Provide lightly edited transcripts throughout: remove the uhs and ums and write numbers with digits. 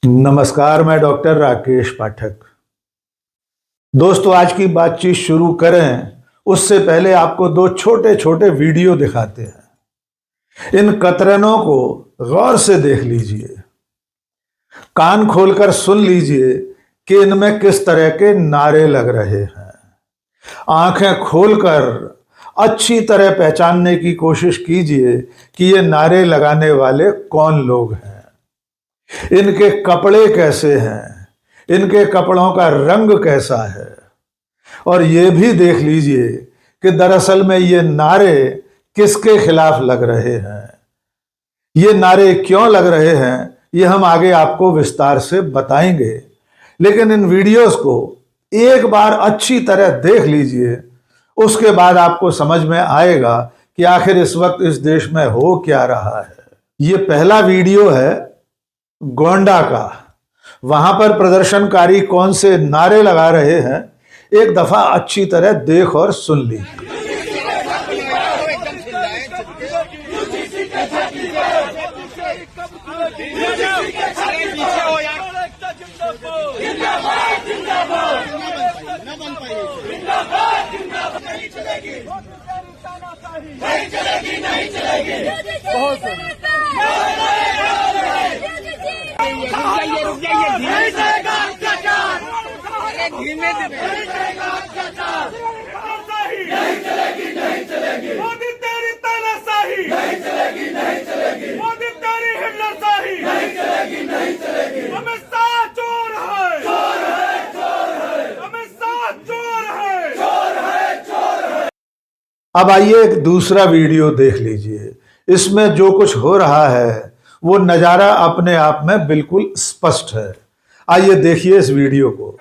नमस्कार, मैं डॉक्टर राकेश पाठक। दोस्तों, आज की बातचीत शुरू करें उससे पहले आपको दो छोटे छोटे वीडियो दिखाते हैं। इन कतरनों को गौर से देख लीजिए, कान खोलकर सुन लीजिए कि इनमें किस तरह के नारे लग रहे हैं। आंखें खोलकर अच्छी तरह पहचानने की कोशिश कीजिए कि ये नारे लगाने वाले कौन लोग हैं, इनके कपड़े कैसे हैं, इनके कपड़ों का रंग कैसा है। और ये भी देख लीजिए कि दरअसल में ये नारे किसके खिलाफ लग रहे हैं। ये नारे क्यों लग रहे हैं ये हम आगे आपको विस्तार से बताएंगे, लेकिन इन वीडियोस को एक बार अच्छी तरह देख लीजिए, उसके बाद आपको समझ में आएगा कि आखिर इस वक्त इस देश में हो क्या रहा है। ये पहला वीडियो है गोंडा का। वहां पर प्रदर्शनकारी कौन से नारे लगा रहे हैं, एक दफा अच्छी तरह देख और सुन लीजिए। नहीं चलेगी, नहीं चलेगी। बहुत रुक जाइए, नहीं चलेगा अत्याचार, धीमे नहीं चलेगी, नहीं चलेगी। मोदी तेरी तानाशाही नहीं चलेगी, नहीं चलेगी। मोदी तेरी हिटलरशाही नहीं चलेगी, नहीं चलेगी। अमित शाह चोर है, चोर है, चोर है। अमित शाह चोर है, चोर है, चोर है। अब आइए एक दूसरा वीडियो देख लीजिए। इसमें जो कुछ हो रहा है वो नजारा अपने आप में बिल्कुल स्पष्ट है। आइए देखिए इस वीडियो को।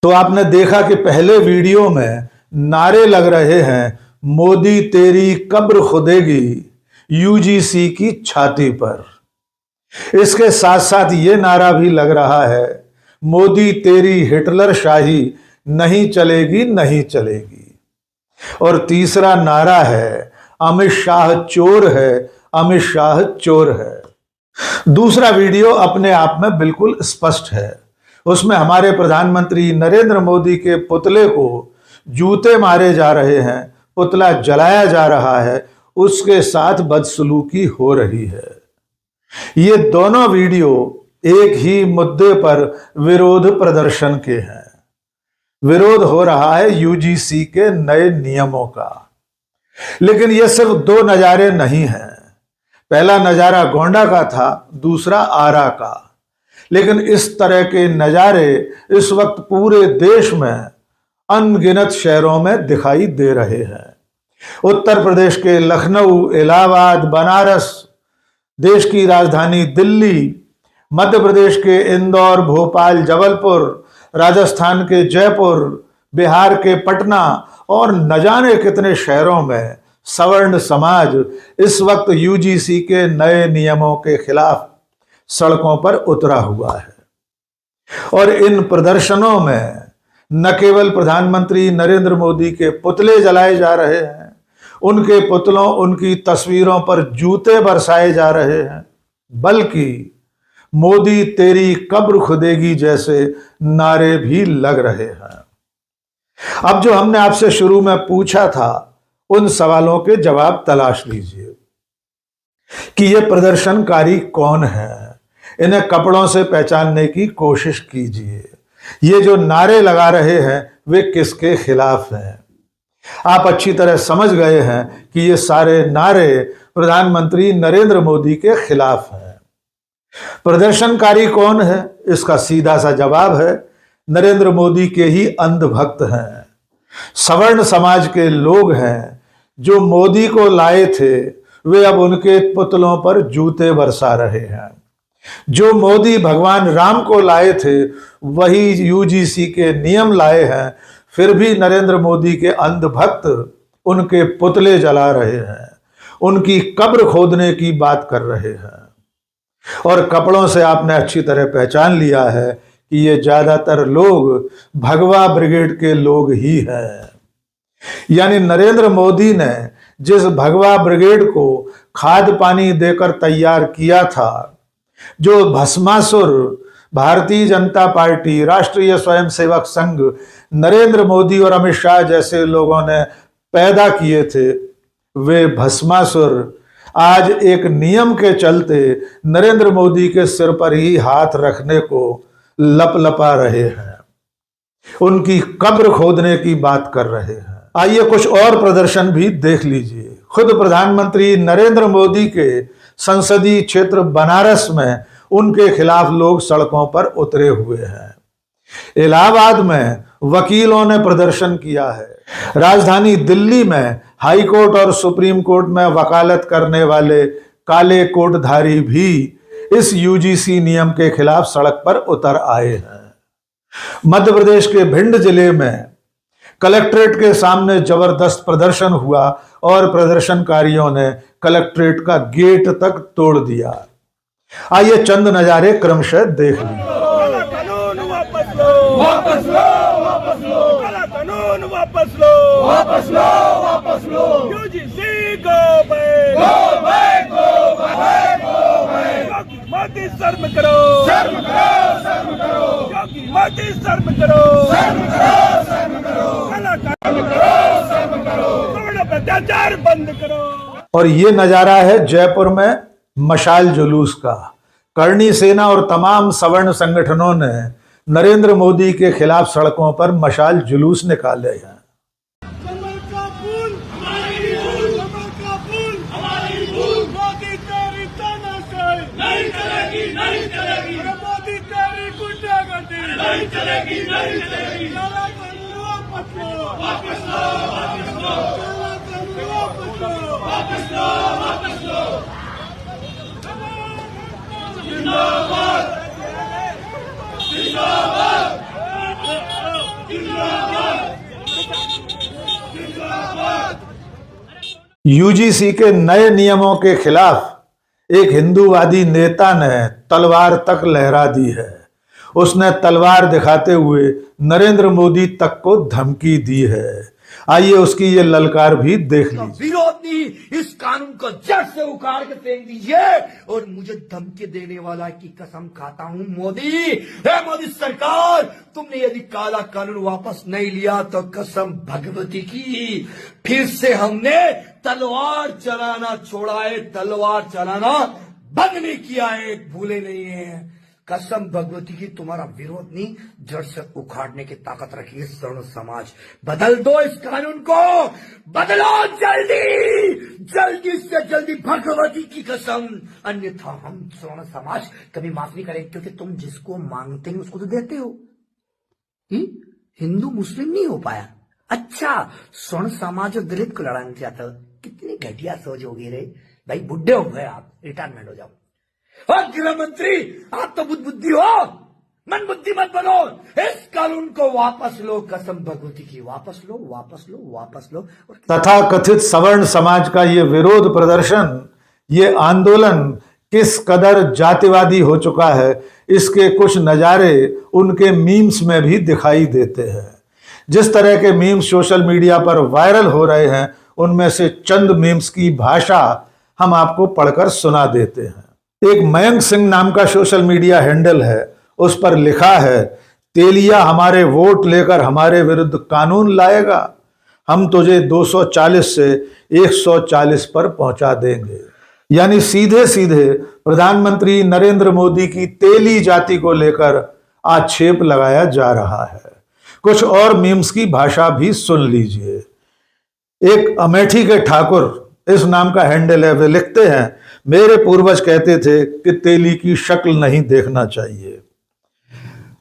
तो आपने देखा कि पहले वीडियो में नारे लग रहे हैं, मोदी तेरी कब्र खुदेगी यूजीसी की छाती पर। इसके साथ साथ ये नारा भी लग रहा है, मोदी तेरी हिटलर शाही नहीं चलेगी, नहीं चलेगी। और तीसरा नारा है, अमित शाह चोर है, अमित शाह चोर है। दूसरा वीडियो अपने आप में बिल्कुल स्पष्ट है। उसमें हमारे प्रधानमंत्री नरेंद्र मोदी के पुतले को जूते मारे जा रहे हैं, पुतला जलाया जा रहा है, उसके साथ बदसलूकी हो रही है। ये दोनों वीडियो एक ही मुद्दे पर विरोध प्रदर्शन के हैं। विरोध हो रहा है यूजीसी के नए नियमों का। लेकिन ये सिर्फ दो नजारे नहीं हैं। पहला नजारा गोंडा का था, दूसरा आरा का। लेकिन इस तरह के नजारे इस वक्त पूरे देश में अनगिनत शहरों में दिखाई दे रहे हैं। उत्तर प्रदेश के लखनऊ, इलाहाबाद, बनारस, देश की राजधानी दिल्ली, मध्य प्रदेश के इंदौर, भोपाल, जबलपुर, राजस्थान के जयपुर, बिहार के पटना और न जाने कितने शहरों में सवर्ण समाज इस वक्त यूजीसी के नए नियमों के खिलाफ सड़कों पर उतरा हुआ है। और इन प्रदर्शनों में न केवल प्रधानमंत्री नरेंद्र मोदी के पुतले जलाए जा रहे हैं, उनके पुतलों, उनकी तस्वीरों पर जूते बरसाए जा रहे हैं, बल्कि मोदी तेरी कब्र खुदेगी जैसे नारे भी लग रहे हैं। अब जो हमने आपसे शुरू में पूछा था उन सवालों के जवाब तलाश लीजिए कि ये प्रदर्शनकारी कौन है। इन्हें कपड़ों से पहचानने की कोशिश कीजिए। ये जो नारे लगा रहे हैं वे किसके खिलाफ हैं? आप अच्छी तरह समझ गए हैं कि ये सारे नारे प्रधानमंत्री नरेंद्र मोदी के खिलाफ हैं। प्रदर्शनकारी कौन है? इसका सीधा सा जवाब है, नरेंद्र मोदी के ही अंधभक्त हैं। सवर्ण समाज के लोग हैं जो मोदी को लाए थे, वे अब उनके पुतलों पर जूते बरसा रहे हैं। जो मोदी भगवान राम को लाए थे वही यूजीसी के नियम लाए हैं, फिर भी नरेंद्र मोदी के अंधभक्त उनके पुतले जला रहे हैं, उनकी कब्र खोदने की बात कर रहे हैं। और कपड़ों से आपने अच्छी तरह पहचान लिया है कि ये ज्यादातर लोग भगवा ब्रिगेड के लोग ही हैं। यानी नरेंद्र मोदी ने जिस भगवा ब्रिगेड को खाद पानी देकर तैयार किया था, जो भस्मासुर भारतीय जनता पार्टी, राष्ट्रीय स्वयंसेवक संघ, नरेंद्र मोदी और अमित शाह जैसे लोगों ने पैदा किए थे, वे भस्मासुर आज एक नियम के चलते नरेंद्र मोदी के सिर पर ही हाथ रखने को लपलपा रहे हैं, उनकी कब्र खोदने की बात कर रहे हैं। आइए कुछ और प्रदर्शन भी देख लीजिए। खुद प्रधानमंत्री नरेंद्र मोदी के संसदीय क्षेत्र बनारस में उनके खिलाफ लोग सड़कों पर उतरे हुए हैं। इलाहाबाद में वकीलों ने प्रदर्शन किया है। राजधानी दिल्ली में हाई कोर्ट और सुप्रीम कोर्ट में वकालत करने वाले काले कोटधारी भी इस यूजीसी नियम के खिलाफ सड़क पर उतर आए हैं। मध्य प्रदेश के भिंड जिले में कलेक्ट्रेट के सामने जबरदस्त प्रदर्शन हुआ और प्रदर्शनकारियों ने कलेक्ट्रेट का गेट तक तोड़ दिया। आइए चंद नजारे क्रमशः देख लीजिए। काला कानून वापस लो, वापस लो, वापस लो, काला कानून वापस लो, वापस लो, वापस लो, UGC go back, go back, go back, go back. Yogi Modi शर्म करो, शर्म करो, शर्म करो, योगी मोदी शर्म करो, शर्म करो, शर्म करो, काला कानून करो, शर्म करो, सवर्ण पर अत्याचार बंद करो। और ये नजारा है जयपुर में मशाल जुलूस का। करणी सेना और तमाम सवर्ण संगठनों ने नरेंद्र मोदी के खिलाफ सड़कों पर मशाल जुलूस निकाले हैं। कमल का फूल हमारी फूल, कमल का फूल हमारी फूल, मोदी तेरी तानाशाही नहीं चलेगी, नहीं चलेगी, मोदी तेरी गुंडागर्दी नहीं चलेगी, नहीं चलेगी, काला कानून वापस लो, वापस लो, वापस लो, काला कानून वापस लो, वापस लो, वापस लो। जिंदाबाद, जिंदाबाद, जिंदाबाद, जिंदाबाद। यूजीसी के नए नियमों के खिलाफ एक हिंदूवादी नेता ने तलवार तक लहरा दी है। उसने तलवार दिखाते हुए नरेंद्र मोदी तक को धमकी दी है। आइए उसकी ये ललकार भी देख लीजिए। विरोधी इस कानून को जड़ से उखाड़ के फेंक दीजिए और मुझे धमकी देने वाला की कसम खाता हूं मोदी, हे मोदी सरकार, तुमने यदि काला कानून वापस नहीं लिया तो कसम भगवती की फिर से हमने तलवार चलाना छोड़ा है, तलवार चलाना बंद नहीं किया है, भूले नहीं है। कसम भगवती की तुम्हारा विरोध नहीं, जड़ से उखाड़ने की ताकत रखी है सवर्ण समाज। बदल दो इस कानून को, बदलो जल्दी, जल्दी से जल्दी, भगवती की कसम, अन्यथा हम सवर्ण समाज कभी माफ नहीं करेंगे, क्योंकि तुम जिसको मांगते हैं उसको तो देते हो। हिंदू मुस्लिम नहीं हो पाया, अच्छा स्वर्ण समाज और दलित को लड़ाना चाहते हो। कितनी घटिया सोच होगी रे भाई, बुढ़े हो गए आप, रिटायरमेंट हो जाओ। और गृह मंत्री आप तो बुद्धि हो, मन बुद्धि मत बनो, इस कानून को वापस लो, कसम भगवती की वापस लो, वापस लो, वापस लो। तथा कथित सवर्ण समाज का ये विरोध प्रदर्शन, ये आंदोलन किस कदर जातिवादी हो चुका है, इसके कुछ नजारे उनके मीम्स में भी दिखाई देते हैं। जिस तरह के मीम्स सोशल मीडिया पर वायरल हो रहे हैं, उनमें से चंद मीम्स की भाषा हम आपको पढ़कर सुना देते हैं। एक मयंक सिंह नाम का सोशल मीडिया हैंडल है, उस पर लिखा है, तेलिया हमारे वोट लेकर हमारे विरुद्ध कानून लाएगा, हम तुझे 240 से 140 पर पहुंचा देंगे। यानी सीधे सीधे प्रधानमंत्री नरेंद्र मोदी की तेली जाति को लेकर आक्षेप लगाया जा रहा है। कुछ और मीम्स की भाषा भी सुन लीजिए। एक अमेठी के ठाकुर, इस नाम का हैंडल है, वे लिखते हैं, मेरे पूर्वज कहते थे कि तेली की शक्ल नहीं देखना चाहिए।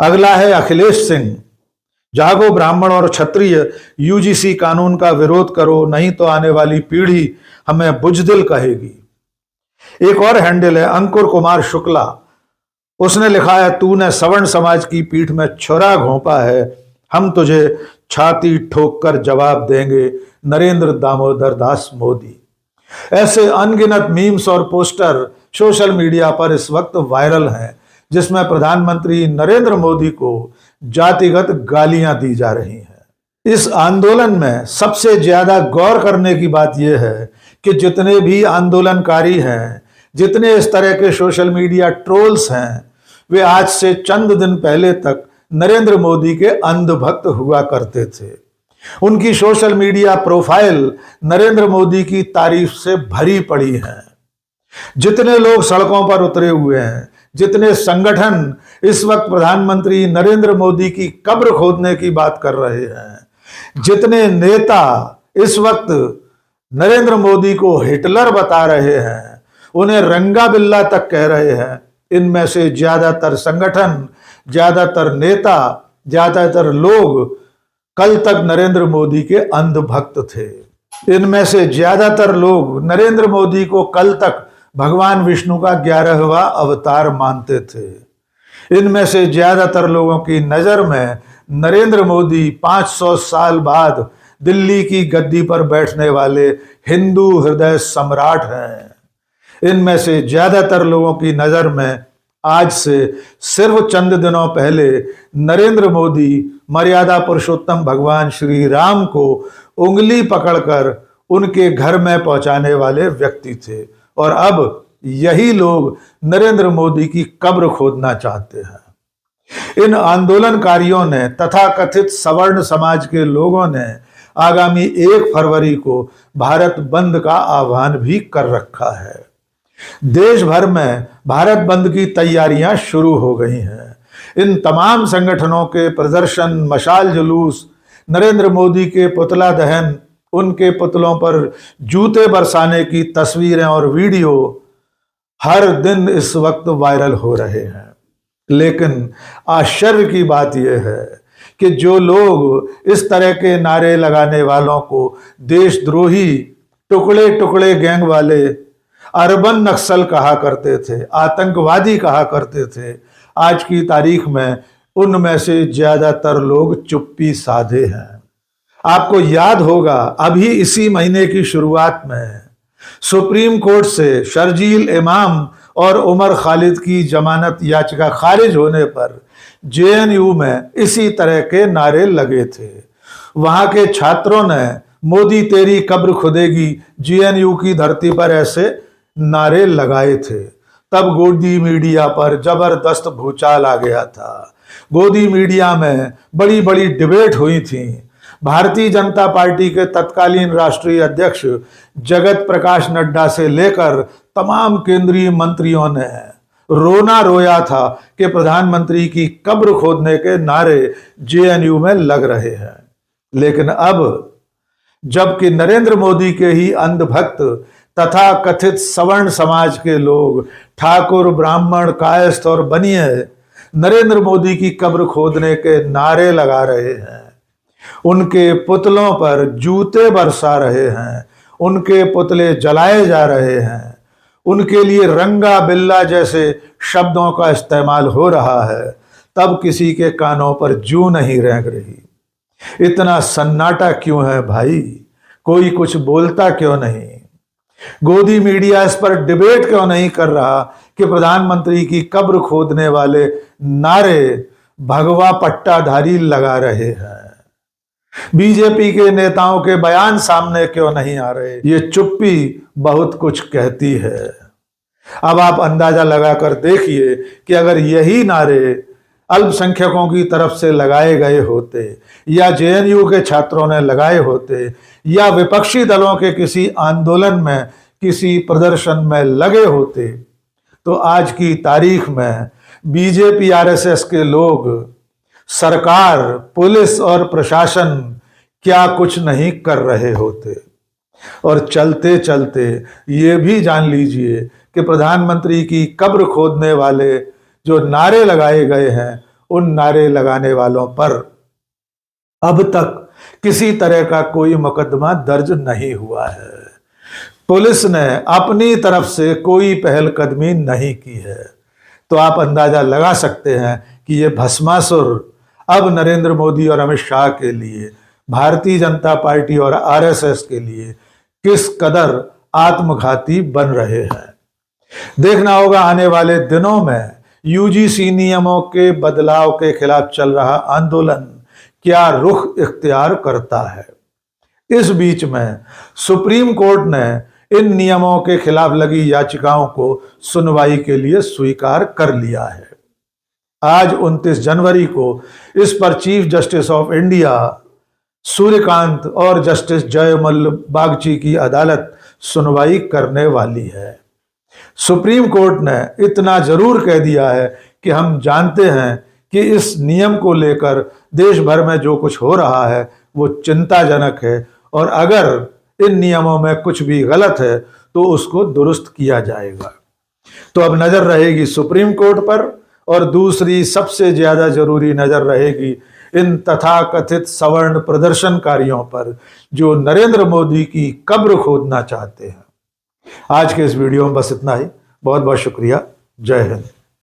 अगला है अखिलेश सिंह, जागो ब्राह्मण और क्षत्रिय, यूजीसी कानून का विरोध करो, नहीं तो आने वाली पीढ़ी हमें बुजदिल कहेगी। एक और हैंडल है अंकुर कुमार शुक्ला, उसने लिखा है, तूने सवर्ण समाज की पीठ में छुरा घोंपा है, हम तुझे छाती ठोक कर जवाब देंगे, नरेंद्र दामोदर दास मोदी। ऐसे अनगिनत मीम्स और पोस्टर सोशल मीडिया पर इस वक्त वायरल हैं, जिसमें प्रधानमंत्री नरेंद्र मोदी को जातिगत गालियां दी जा रही हैं। इस आंदोलन में सबसे ज्यादा गौर करने की बात यह है कि जितने भी आंदोलनकारी हैं, जितने इस तरह के सोशल मीडिया ट्रोल्स हैं, वे आज से चंद दिन पहले तक नरेंद्र मोदी के अंधभक्त हुआ करते थे। उनकी social media profile Narendra Modi की तारीफ से भरी पड़ी है। जितने लोग सड़कों पर उतरे हुए हैं, जितने संगठन इस वक्त प्रधानमंत्री नरेंद्र मोदी की कब्र खोदने की बात कर रहे हैं, जितने नेता इस वक्त नरेंद्र मोदी को हिटलर बता रहे हैं, उन्हें रंगा बिल्ला तक कह रहे हैं, इनमें से ज्यादातर संगठन, ज्यादातर नेता, ज्यादातर लोग कल तक नरेंद्र मोदी के अंधभक्त थे। इनमें से ज्यादातर लोग नरेंद्र मोदी को कल तक भगवान विष्णु का 11वां अवतार मानते थे। इनमें से ज्यादातर लोगों की नजर में नरेंद्र मोदी 500 साल बाद दिल्ली की गद्दी पर बैठने वाले हिंदू हृदय सम्राट हैं। इनमें से ज्यादातर लोगों की नजर में आज से सिर्फ चंद दिनों पहले नरेंद्र मोदी मर्यादा पुरुषोत्तम भगवान श्री राम को उंगली पकड़कर उनके घर में पहुंचाने वाले व्यक्ति थे, और अब यही लोग नरेंद्र मोदी की कब्र खोदना चाहते हैं। इन आंदोलनकारियों ने तथाकथित सवर्ण समाज के लोगों ने आगामी 1 फरवरी को भारत बंद का आह्वान भी कर रखा है। देश भर में भारत बंद की तैयारियां शुरू हो गई हैं। इन तमाम संगठनों के प्रदर्शन, मशाल जुलूस, नरेंद्र मोदी के पुतला दहन, उनके पुतलों पर जूते बरसाने की तस्वीरें और वीडियो हर दिन इस वक्त वायरल हो रहे हैं। लेकिन आश्चर्य की बात यह है कि जो लोग इस तरह के नारे लगाने वालों को देशद्रोही, टुकड़े टुकड़े गैंग वाले, अर्बन नक्सल कहा करते थे, आतंकवादी कहा करते थे, आज की तारीख में उनमें से ज्यादातर लोग चुप्पी साधे हैं। आपको याद होगा, अभी इसी महीने की शुरुआत में सुप्रीम कोर्ट से शर्जील इमाम और उमर खालिद की जमानत याचिका खारिज होने पर जेएनयू में इसी तरह के नारे लगे थे। वहां के छात्रों ने मोदी तेरी कब्र खुदेगी जेएनयू की धरती पर ऐसे नारे लगाए थे। तब गोदी मीडिया पर जबरदस्त भूचाल आ गया था। गोदी मीडिया में बड़ी बड़ी डिबेट हुई थी। भारतीय जनता पार्टी के तत्कालीन राष्ट्रीय अध्यक्ष जगत प्रकाश नड्डा से लेकर तमाम केंद्रीय मंत्रियों ने रोना रोया था कि प्रधानमंत्री की कब्र खोदने के नारे जेएनयू में लग रहे हैं। लेकिन अब जबकि नरेंद्र मोदी के ही अंधभक्त तथा कथित सवर्ण समाज के लोग, ठाकुर, ब्राह्मण, कायस्थ और बनिए नरेंद्र मोदी की कब्र खोदने के नारे लगा रहे हैं, उनके पुतलों पर जूते बरसा रहे हैं, उनके पुतले जलाए जा रहे हैं, उनके लिए रंगा बिल्ला जैसे शब्दों का इस्तेमाल हो रहा है, तब किसी के कानों पर जूं नहीं रेंग रही। इतना सन्नाटा क्यों है भाई? कोई कुछ बोलता क्यों नहीं? गोदी मीडिया इस पर डिबेट क्यों नहीं कर रहा कि प्रधानमंत्री की कब्र खोदने वाले नारे भगवा पट्टाधारी लगा रहे हैं? बीजेपी के नेताओं के बयान सामने क्यों नहीं आ रहे? ये चुप्पी बहुत कुछ कहती है। अब आप अंदाजा लगाकर देखिए कि अगर यही नारे अल्पसंख्यकों की तरफ से लगाए गए होते, या जेएनयू के छात्रों ने लगाए होते, या विपक्षी दलों के किसी आंदोलन में, किसी प्रदर्शन में लगे होते, तो आज की तारीख में बीजेपी आरएसएस के लोग, सरकार, पुलिस और प्रशासन क्या कुछ नहीं कर रहे होते। और चलते चलते ये भी जान लीजिए कि प्रधानमंत्री की कब्र खोदने वाले जो नारे लगाए गए हैं, उन नारे लगाने वालों पर अब तक किसी तरह का कोई मुकदमा दर्ज नहीं हुआ है। पुलिस ने अपनी तरफ से कोई पहलकदमी नहीं की है। तो आप अंदाजा लगा सकते हैं कि ये भस्मासुर अब नरेंद्र मोदी और अमित शाह के लिए, भारतीय जनता पार्टी और आरएसएस के लिए किस कदर आत्मघाती बन रहे हैं। देखना होगा आने वाले दिनों में यूजीसी नियमों के बदलाव के खिलाफ चल रहा आंदोलन क्या रुख इख्तियार करता है। इस बीच में सुप्रीम कोर्ट ने इन नियमों के खिलाफ लगी याचिकाओं को सुनवाई के लिए स्वीकार कर लिया है। आज 29 जनवरी को इस पर chief justice of India Suryakant और जस्टिस जयमल बागची की अदालत सुनवाई करने वाली है। सुप्रीम कोर्ट ने इतना जरूर कह दिया है कि हम जानते हैं कि इस नियम को लेकर देश भर में जो कुछ हो रहा है वो चिंताजनक है, और अगर इन नियमों में कुछ भी गलत है तो उसको दुरुस्त किया जाएगा। तो अब नजर रहेगी सुप्रीम कोर्ट पर, और दूसरी सबसे ज्यादा जरूरी नजर रहेगी इन तथाकथित सवर्ण प्रदर्शनकारियों पर जो नरेंद्र मोदी की कब्र खोदना चाहते हैं। आज के इस वीडियो में बस इतना ही। बहुत बहुत शुक्रिया। जय हिंद।